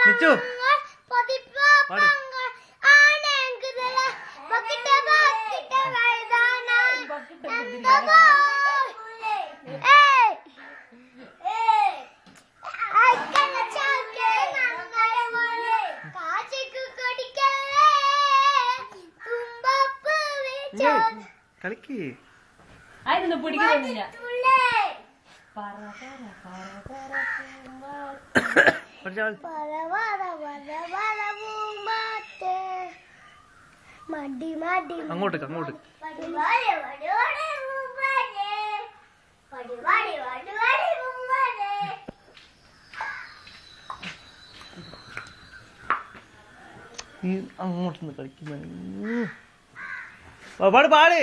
നിച്ചു പാട്. കളിക്ക് അതിനൊന്നും പിടിക്കുന്നില്ല. അങ്ങോട്ട് അങ്ങോട്ട് നീ അങ്ങോട്ടൊന്ന് കളിക്കുന്ന പാട് പാട് പാട്.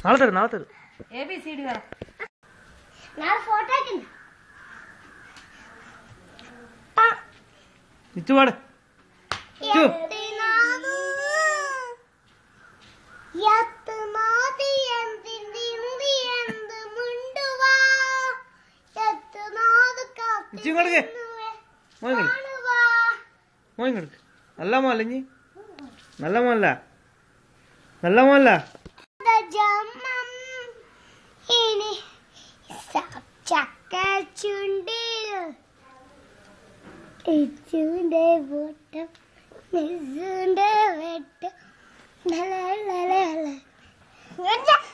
നാളെ തരും നാളെ തരും. ABCD നിച്ചു പാട്. മോൻ കൊടുക്ക്. നല്ല മോല്ല ഇനി നല്ല മോല്ല നല്ല മോല്ല. ചക്ക ചുണ്ടിൽ ഇച്ചുന്റെ വോട്ടം വെട്ടം